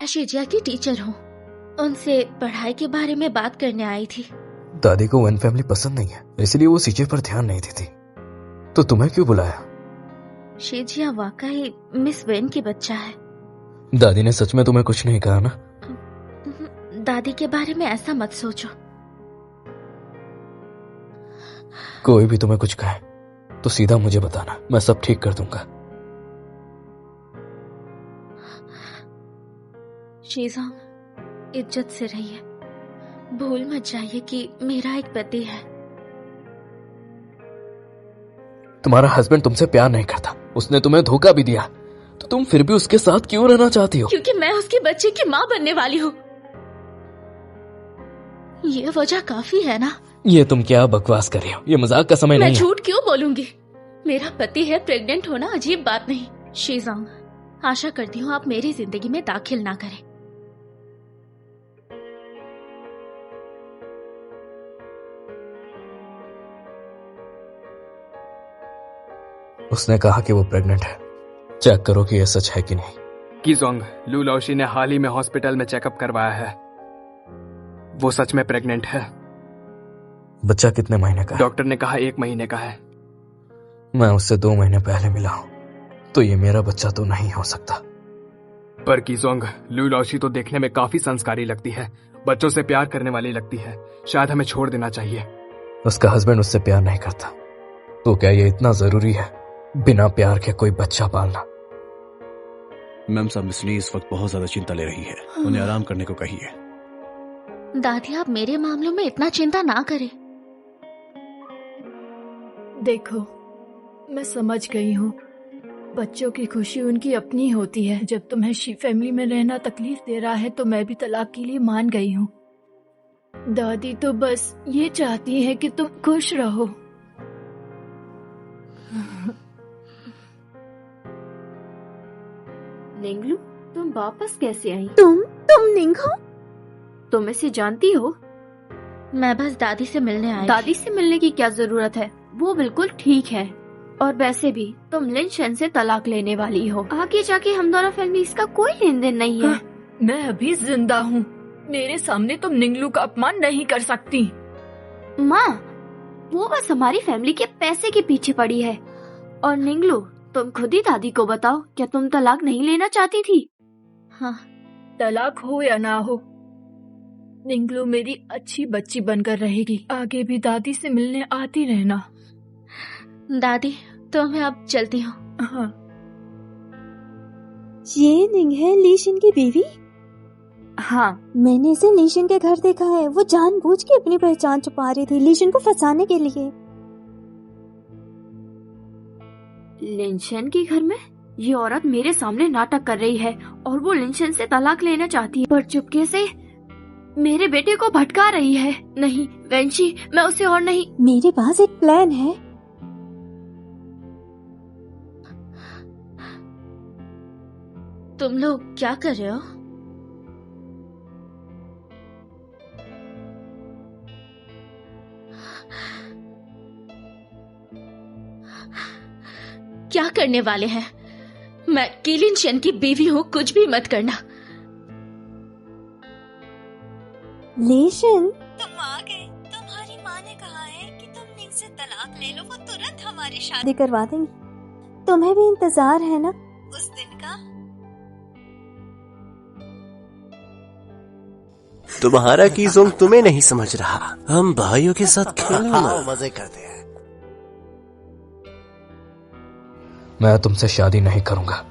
शिजिया की टीचर हूँ, उनसे पढ़ाई के बारे में बात करने आई थी। दादी को वन फैमिली पसंद नहीं है, इसलिए वो सीजे पर ध्यान नहीं देती। तो तुम्हें क्यों बुलाया? शिजिया वाकई मिस वेन की बच्चा है। दादी ने सच में तुम्हें कुछ नहीं कहा ना? दादी के बारे में ऐसा मत सोचो। कोई भी तुम्हें कुछ कहे तो सीधा मुझे बताना, मैं सब ठीक कर दूंगा। शीजोंग, इज्जत से रहिए, भूल मत जाइए कि मेरा एक पति है। तुम्हारा हस्बैंड तुमसे प्यार नहीं करता, उसने तुम्हें धोखा भी दिया, तो तुम फिर भी उसके साथ क्यों रहना चाहती हो? क्योंकि मैं उसके बच्चे की माँ बनने वाली हूँ। ये वजह काफी है ना? ये तुम क्या बकवास कर रही हो? ये मजाक का समय नहीं है। मैं झूठ क्यों बोलूंगी? मेरा पति है, प्रेग्नेंट होना अजीब बात नहीं। शीजोंग, आशा करती हूँ आप मेरी जिंदगी में दाखिल ना करें। उसने कहा कि वो प्रेग्नेंट है, चेक करो कि यह सच है कि नहीं। कीजोंग, लू लाओशी ने हाल ही में हॉस्पिटल में चेकअप करवाया है, वो सच में प्रेग्नेंट है। बच्चा कितने महीने का है? डॉक्टर ने कहा 1 महीने का है। मैं उससे 2 महीने पहले मिला हूँ, तो ये मेरा बच्चा तो नहीं हो सकता। पर कीजोंग, लू लाओशी तो देखने में काफी संस्कारी लगती है, बच्चों से प्यार करने वाली लगती है, शायद हमें छोड़ देना चाहिए। उसका हस्बैंड उससे प्यार नहीं करता, तो क्या ये इतना जरूरी है बिना प्यार के कोई बच्चा पालना? मैम साहब, मिस ली इस वक्त बहुत ज्यादा चिंता ले रही है, उन्हें आराम करने को कहिए। दादी, आप मेरे मामलों में इतना चिंता ना करें। देखो, मैं समझ गई हूँ, बच्चों की खुशी उनकी अपनी होती है। जब तुम्हें शी फैमिली में रहना तकलीफ दे रहा है तो मैं भी तलाक के लिए मान गई हूँ। दादी तो बस ये चाहती है कि तुम खुश रहो। निंगलू, तुम वापस कैसे आई? तुम निंग हो? तुम इसे जानती हो? मैं बस दादी से मिलने आई। दादी से मिलने की क्या जरूरत है, वो बिल्कुल ठीक है। और वैसे भी तुम लिन शेन से तलाक लेने वाली हो, आगे जाके हम दोनों फैमिलीज का कोई लेन देन नहीं है। मैं अभी जिंदा हूँ, मेरे सामने तुम निंगलू का अपमान नहीं कर सकती। माँ, वो बस हमारी फैमिली के पैसे के पीछे पड़ी है। और निंगलू, तुम खुद ही दादी को बताओ, क्या तुम तलाक नहीं लेना चाहती थी? हाँ, तलाक हो या ना हो, निंगलू मेरी अच्छी बच्ची बनकर रहेगी। आगे भी दादी से मिलने आती रहना। दादी, तो मैं अब चलती हूँ। हाँ। ये निंग है लीशिन की बीवी? हाँ, मैंने इसे लीशिन के घर देखा है। वो जानबूझ के अपनी पहचान छुपा रही थी लीशिन को फंसाने के लिए। लिन शेन के घर में ये औरत मेरे सामने नाटक कर रही है और वो लिन शेन से तलाक लेना चाहती है, पर चुपके से मेरे बेटे को भटका रही है। नहीं वेंशी, मैं उसे और नहीं। मेरे पास एक प्लान है। तुम लोग क्या कर रहे हो? क्या करने वाले हैं? मैं कीलिन शेन की बीवी हूँ, कुछ भी मत करना। लीशिन, तुम आ गए। तुम्हारी माँ ने कहा है कि तुम निंग से तलाक ले लो, वो तुरंत हमारी शादी शादी करवा देंगी। तुम्हें भी इंतजार है ना उस दिन का? तुम्हारा कीजोंग तुम्हें नहीं समझ रहा, हम भाइयों के साथ खेलो ना, मजे करते हैं। मैं तुमसे शादी नहीं करूंगा,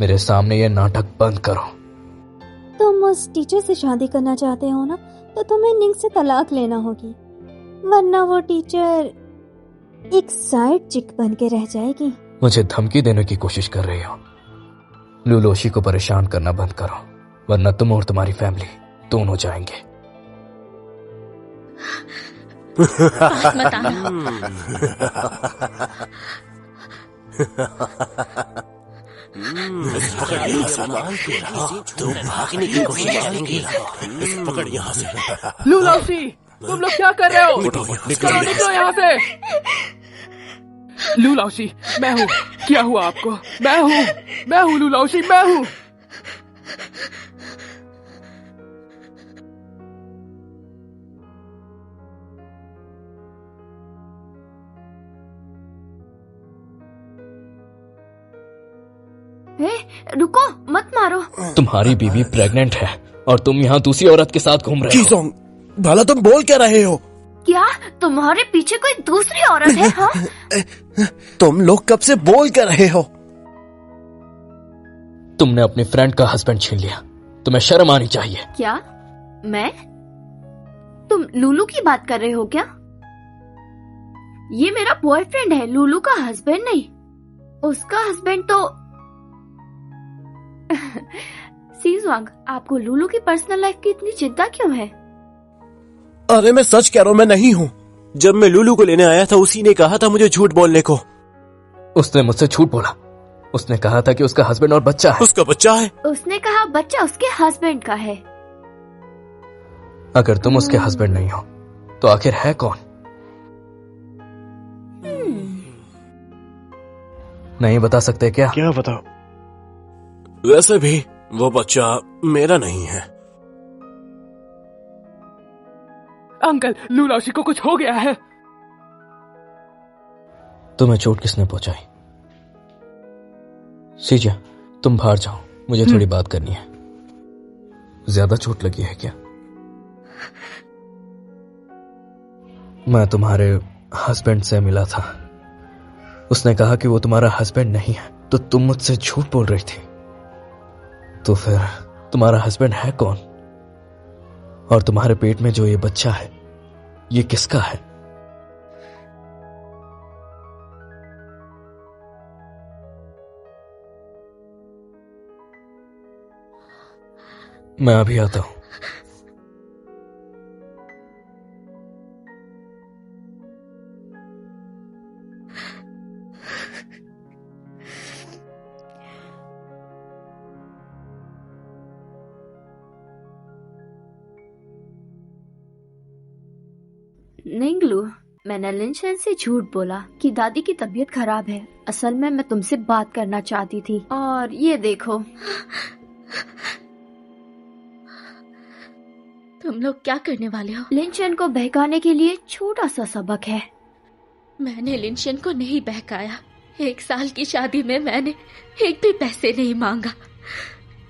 मेरे सामने ये नाटक बंद करो। तुम उस टीचर से शादी करना चाहते हो ना, तो तुम्हें निंग से तलाक लेना होगी, वरना वो टीचर एक साइड चिक बन के रह जाएगी। मुझे धमकी देने की कोशिश कर रही हो? लू लाओशी को परेशान करना बंद करो, वरना तुम और तुम्हारी फैमिली दोनों जाएंगे। बात मत आना। तुम भागने की कोशिश करेंगे, पकड़ यहाँ से। लू लाओशी, तुम लोग क्या कर रहे हो? चलो निकलो यहाँ से। लू लाओशी, मैं हूँ। क्या हुआ आपको? मैं हूँ लू लाओशी, मैं हूँ। रुको, मत मारो। तुम्हारी बीवी प्रेग्नेंट है और तुम यहाँ दूसरी औरत के साथ घूम रहे हो। कीसोंग, भला तुम बोल क्या रहे हो? क्या तुम्हारे पीछे कोई दूसरी औरत है? हाँ? तुम लोग कब से बोल क्या रहे हो? तुमने अपनी फ्रेंड का हस्बैंड छीन लिया, तुम्हें शर्म आनी चाहिए। क्या? मैं? तुम लूलू की बात कर रहे हो क्या? ये मेरा बॉयफ्रेंड है, लूलू का हस्बैंड नहीं। उसका हस्बैंड तो सीज़वांग, आपको लूलू की पर्सनल लाइफ की इतनी चिंता क्यों है? अरे मैं सच कह रहा हूँ, मैं नहीं हूँ। जब मैं लूलू को लेने आया था उसी ने कहा था मुझे झूठ बोलने को। उसने मुझसे झूठ बोला। उसने कहा था कि उसका हस्बैंड और बच्चा है। उसका बच्चा है? उसने कहा बच्चा उसके हस्बैंड का है। अगर तुम उसके हस्बैंड नहीं हो तो आखिर है कौन? नहीं बता सकते क्या? क्या बताओ? वैसे भी वो बच्चा मेरा नहीं है। अंकल, लूलाशी को कुछ हो गया है। तुम्हें चोट किसने पहुंचाई? सीजा, तुम बाहर जाओ, मुझे थोड़ी बात करनी है। ज्यादा चोट लगी है क्या? मैं तुम्हारे हस्बैंड से मिला था। उसने कहा कि वो तुम्हारा हस्बैंड नहीं है, तो तुम मुझसे झूठ बोल रही थी। तो फिर तुम्हारा हस्बैंड है कौन? और तुम्हारे पेट में जो ये बच्चा है, ये किसका है? मैं अभी आता हूं। निंगलू, मैंने लिंशन से झूठ बोला कि दादी की तबीयत खराब है। असल में मैं तुमसे बात करना चाहती थी। और ये देखो। तुम लोग क्या करने वाले हो? लिंशन को बहकाने के लिए छोटा सा सबक है। मैंने लिंशन को नहीं बहकाया। 1 साल की शादी में मैंने एक भी पैसे नहीं मांगा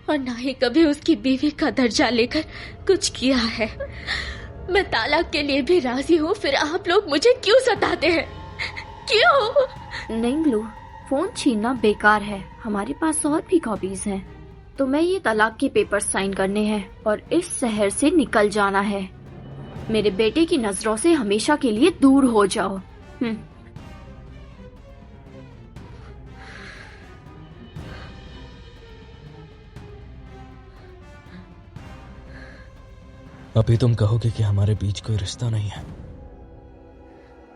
और ना ही कभी उसकी बीवी का दर्जा लेकर कुछ किया है। मैं तालाक के लिए भी राजी हूँ, फिर आप लोग मुझे क्यों सताते हैं? क्यों? निंगलू, फोन छीनना बेकार है। हमारे पास और भी कॉपीज हैं। तुम्हें ये तलाक के पेपर साइन करने हैं और इस शहर से निकल जाना है। मेरे बेटे की नजरों से हमेशा के लिए दूर हो जाओ। अभी तुम कहोगे कि हमारे बीच कोई रिश्ता नहीं है?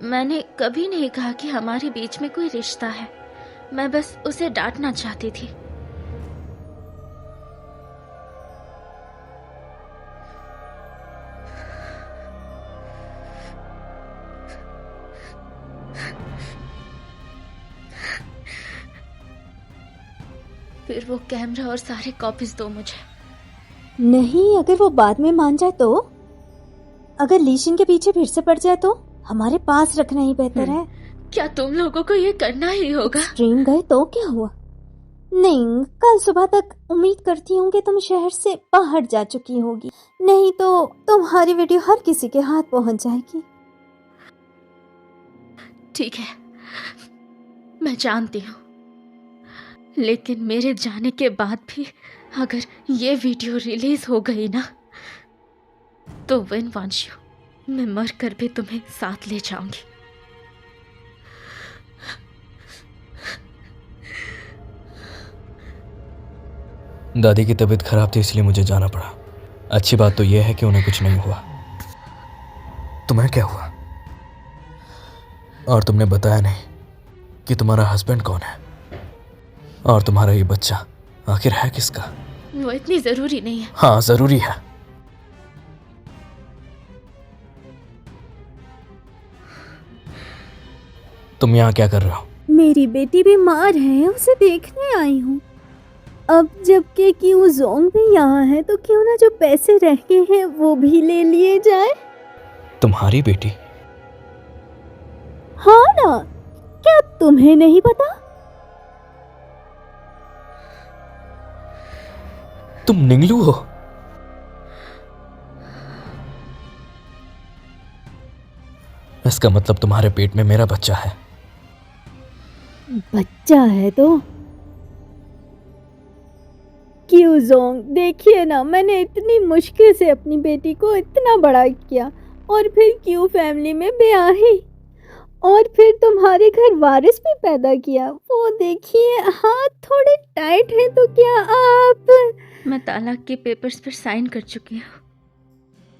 मैंने कभी नहीं कहा कि हमारे बीच में कोई रिश्ता है। मैं बस उसे डांटना चाहती थी। फिर वो कैमरा और सारे कॉपीज दो मुझे। नहीं, अगर वो बाद में मान जाए तो? अगर लीशन के पीछे फिर से पड़ जाए तो? हमारे पास रखना ही बेहतर है। क्या तुम लोगों को ये करना ही होगा? स्ट्रीम गए तो क्या हुआ? नहीं, कल सुबह तक उम्मीद करती हूँ कि तुम शहर से बाहर जा चुकी होगी। नहीं तो तुम्हारी वीडियो हर किसी के हाथ पहुंच जाएगी। ठीक है, मैं जानती हूँ, लेकिन मेरे जाने के बाद भी अगर ये वीडियो रिलीज हो गई ना, तो विन वांशु, मैं मर कर भी तुम्हें साथ ले जाऊंगी। दादी की तबीयत खराब थी इसलिए मुझे जाना पड़ा। अच्छी बात तो यह है कि उन्हें कुछ नहीं हुआ। तुम्हें क्या हुआ? और तुमने बताया नहीं कि तुम्हारा हस्बैंड कौन है और तुम्हारा ये बच्चा आखिर है किसका? वो इतनी जरूरी नहीं है। हाँ, जरूरी है। तुम यहाँ क्या कर रहे हो? मेरी बेटी बीमार है, उसे देखने आई हूँ। अब जबकि क्यू जोंग भी यहाँ है तो क्यों ना जो पैसे रह गए हैं वो भी ले लिए जाए। तुम्हारी बेटी? हाँ ना, क्या तुम्हें नहीं पता? तुम निंगलू हो? इसका मतलब तुम्हारे पेट में मेरा बच्चा है। बच्चा है तो क्यों जोंग, देखिए ना, मैंने इतनी मुश्किल से अपनी बेटी को इतना बड़ा किया और फिर क्यों फैमिली में ब्याही और फिर तुम्हारे घर वारिस भी पैदा किया। वो देखिए हाथ थोड़े टाइट हैं तो क्या आप। मैं तलाक के पेपर्स पर साइन कर चुकी हूँ।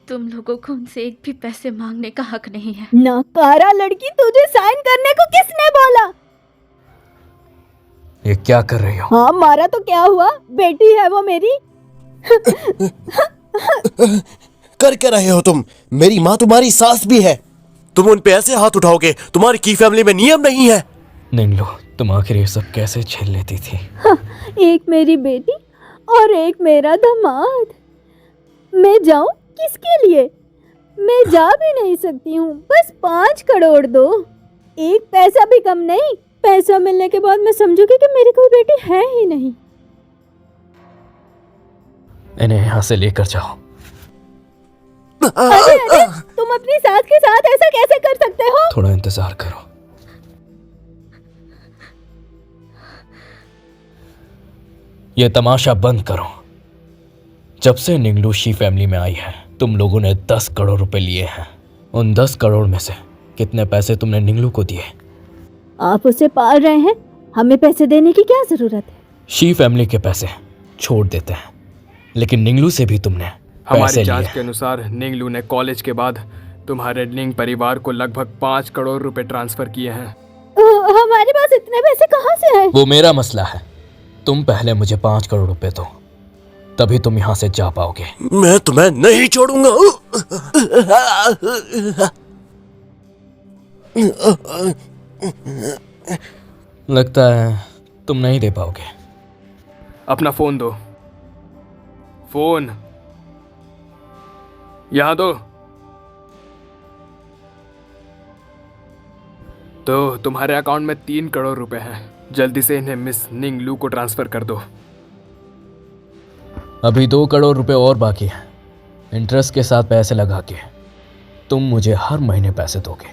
तुम लोगों को उनसे एक भी पैसे मांगने का हक नहीं है। नाकारा लड़की, तुझे साइन करने को किसने बोला? ये क्या कर रही हो? हाँ मारा तो क्या हुआ, बेटी है वो मेरी। कर क्या रहे हो तुम? मेरी माँ तुम्हारी सास भी है, तुम उन पे ऐसे हाथ उठाओगे? तुम्हारी की फैमिली में नियम नहीं है। निंगलू, तुम आखिर ये सब कैसे झेल लेती थी? हाँ, एक मेरी बेटी और एक मेरा दामाद। मैं जाऊं किसके लिए? मैं जा भी नहीं सकती हूँ। बस 5 करोड़ दो, एक पैसा भी कम नहीं। पैसा मिलने के बाद मैं समझूंगी कि मेरी कोई बेटी है ही नहीं। इन्हें यहाँ से लेकर जाओ। अरे अरे, तुम अपनी सास के साथ ऐसा कैसे कर सकते हो? थोड़ा इंतजार करो। ये तमाशा बंद करो। जब से निंगलू शी फैमिली में आई है, तुम लोगों ने 10 करोड़ रुपए लिए हैं। उन 10 करोड़ में से कितने पैसे तुमने निंगलू को दिए? आप उसे पाल रहे हैं, हमें पैसे देने की क्या जरूरत है? शी फैमिली के पैसे छोड़ देते हैं, लेकिन निंगलू से भी तुमने पैसे हमारी लिए। जांच के अनुसार निंगलू ने कॉलेज के बाद तुम्हारे निंग परिवार को लगभग 5 करोड़ रुपए ट्रांसफर किए हैं। हमारे पास इतने पैसे कहाँ से आए? वो मेरा मसला है। तुम पहले मुझे 5 करोड़ रुपए दो, तभी तुम यहाँ से जा पाओगे। मैं तुम्हें नहीं छोड़ूंगा। लगता है तुम नहीं दे पाओगे। अपना फोन दो। फोन यहाँ दो। तो तुम्हारे अकाउंट में 3 करोड़ रुपए हैं। जल्दी से इन्हें मिस निंगलू को ट्रांसफर कर दो। अभी 2 करोड़ रुपए और बाकी है। इंटरेस्ट के साथ पैसे लगा के तुम मुझे हर महीने पैसे दोगे,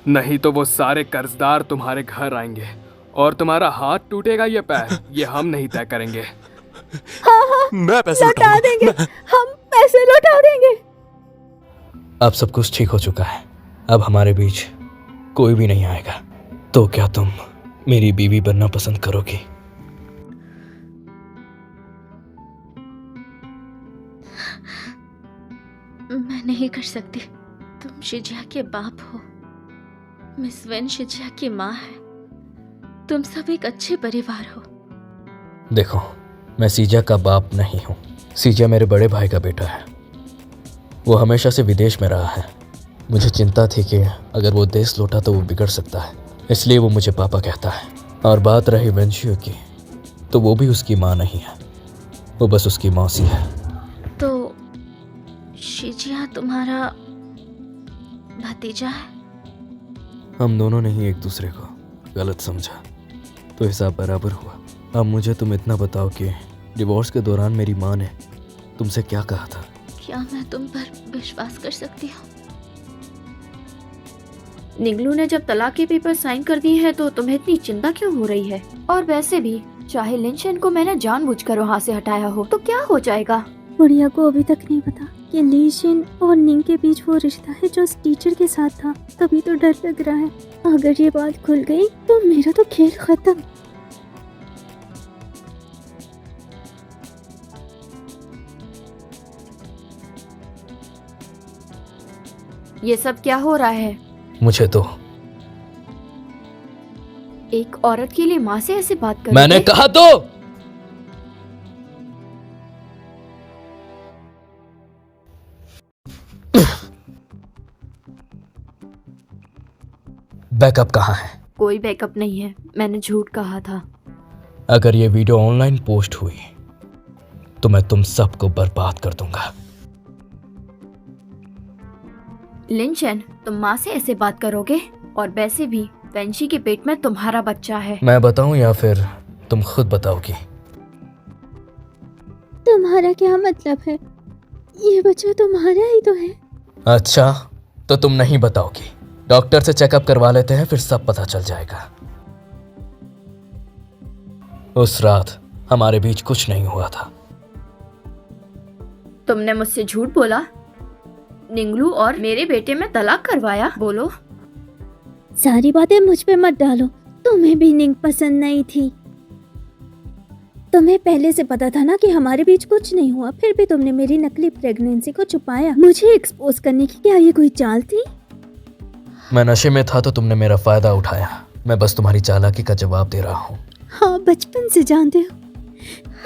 नहीं तो वो सारे कर्जदार तुम्हारे घर आएंगे और तुम्हारा हाथ टूटेगा या पैर, ये हम नहीं तय करेंगे। हाँ, मैं पैसे लौटा देंगे। हम पैसे लौटा देंगे। अब सब कुछ ठीक हो चुका है। अब हमारे बीच कोई भी नहीं आएगा। तो क्या तुम मेरी बीवी बनना पसंद करोगी? मैं नहीं कर सकती। तुम शिजिया के बाप हो, मिस वेन शिजिया की माँ है। तुम सब एक अच्छे परिवार हो। देखो, मैं सीजा का बाप नहीं हूँ। सीजा मेरे बड़े भाई का बेटा है। वो हमेशा से विदेश में रहा है। मुझे चिंता थी कि अगर वो देश लौटा तो वो बिगड़ सकता है, इसलिए वो मुझे पापा कहता है। और बात रही वेंशियो की, तो वो भी उसकी माँ नहीं है, वो बस उसकी मौसी है। तो शिजिया तुम्हारा भतीजा है? हम दोनों ने ही एक दूसरे को गलत समझा, तो हिसाब बराबर हुआ। अब मुझे तुम इतना बताओ कि डिवोर्स के दौरान मेरी माँ ने तुमसे क्या कहा था? क्या मैं तुम पर विश्वास कर सकती हूँ? निंगलू ने जब तलाक के पेपर साइन कर दिए हैं तो तुम्हें इतनी चिंता क्यों हो रही है? और वैसे भी चाहे लिंशन को मैंने जानबूझकर वहाँ से हटाया हो तो क्या हो जाएगा? बुढ़िया को अभी तक नहीं पता कि लीशिन और निंग के बीच वो रिश्ता है जो उस टीचर के साथ था। तभी तो डर लग रहा है, अगर ये बात खुल गई तो मेरा तो खेल खत्म। ये सब क्या हो रहा है? मुझे तो एक औरत के लिए माँ से ऐसे बात कर मैंने कहा तो। बैकअप कहाँ है? कोई बैकअप नहीं है, मैंने झूठ कहा था। अगर ये वीडियो ऑनलाइन पोस्ट हुई तो मैं तुम सबको बर्बाद कर दूंगा। लिंशन, तुम माँ से ऐसे बात करोगे? और वैसे भी वेंशी के पेट में तुम्हारा बच्चा है। मैं बताऊं या फिर तुम खुद बताओगी? तुम्हारा क्या मतलब है? ये बच्चा तुम्हारा ही तो है। अच्छा, तो तुम नहीं बताओगी? डॉक्टर से चेकअप करवा लेते हैं, फिर सब पता चल जाएगा। उस रात हमारे बीच कुछ नहीं हुआ था। तुमने मुझसे झूठ बोला, निंगलू और मेरे बेटे में तलाक करवाया। बोलो। सारी बातें मुझ पे मत डालो। तुम्हें भी निंग पसंद नहीं थी। तुम्हें पहले से पता था ना कि हमारे बीच कुछ नहीं हुआ, फिर भी तुमने मेरी नकली प्रेगनेंसी को छुपाया। मुझे एक्सपोज करने की क्या ये कोई चाल थी? मैं नशे में था तो तुमने मेरा फायदा उठाया। मैं बस तुम्हारी चालाकी का जवाब दे रहा हूँ। हाँ, बचपन से जानते हो,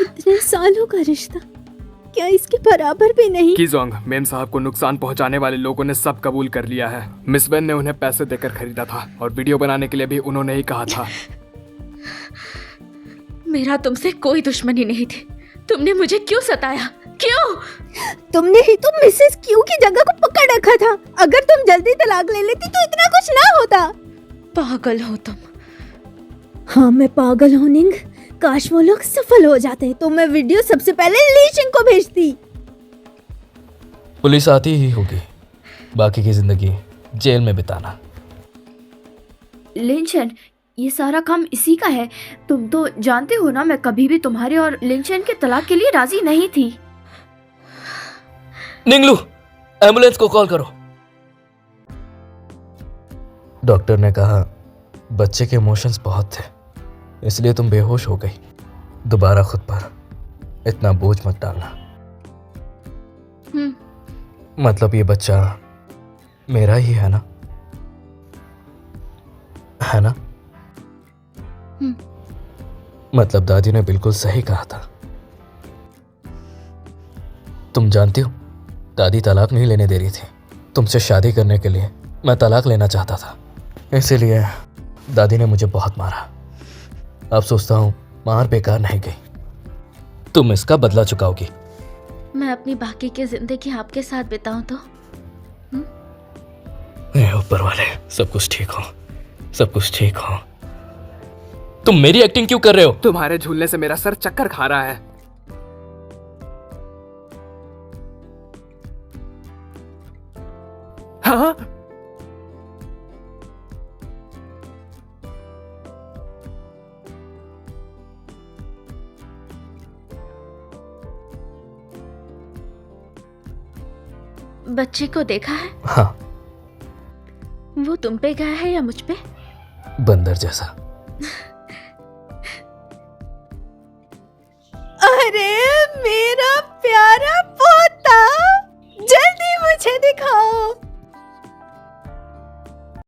इतने सालों का रिश्ता क्या इसके बराबर भी नहीं? कीजोंग, मेम साहब को नुकसान पहुंचाने वाले लोगों ने सब कबूल कर लिया है। मिस वेन ने उन्हें पैसे देकर खरीदा था और वीडियो बनाने के लिए भी उन्होंने ही कहा था। मेरा तुमसे कोई दुश्मनी नहीं थी। तुमने मुझे क्यों सताया? क्यों? तुमने ही तो मिसेस क्यू की जगह को पकड़ रखा था। अगर तुम जल्दी तलाक ले लेती तो इतना कुछ ना होता। पागल हो तुम। हाँ, मैं पागल हूँ निंग। काश वो लोग सफल हो जाते तो मैं वीडियो सबसे पहले लीशिंग को भेजती। पुलिस आती ही होगी, बाकी की जिंदगी जेल में बिताना। लिंशन, ये सारा काम इसी का है। तुम तो जानते हो ना, मैं कभी भी तुम्हारे और लिंशन के तलाक के लिए राजी नहीं थी। निंगलू, एम्बुलेंस को कॉल करो। डॉक्टर ने कहा बच्चे के इमोशंस बहुत थे, इसलिए तुम बेहोश हो गई। दोबारा खुद पर इतना बोझ मत डालना। मतलब ये बच्चा मेरा ही है ना? है ना? मतलब दादी ने बिल्कुल सही कहा था। तुम जानती हो, दादी तलाक नहीं लेने दे रही थी। तुमसे शादी करने के लिए मैं तलाक लेना चाहता था, इसीलिए दादी ने मुझे बहुत मारा। अब सोचता हूं मार बेकार नहीं गई। तुम इसका बदला चुकाओगी। मैं अपनी बाकी की जिंदगी आपके साथ बिताऊं तो? ऊपर वाले, सब कुछ ठीक हो, सब कुछ ठीक हो। तुम मेरी एक्टिंग क्यों कर रहे हो? तुम्हारे झूलने से मेरा सर चक्कर खा रहा है। हाँ, बच्चे को देखा है? हाँ, वो तुम पे गया है या मुझ पे? बंदर जैसा। अरे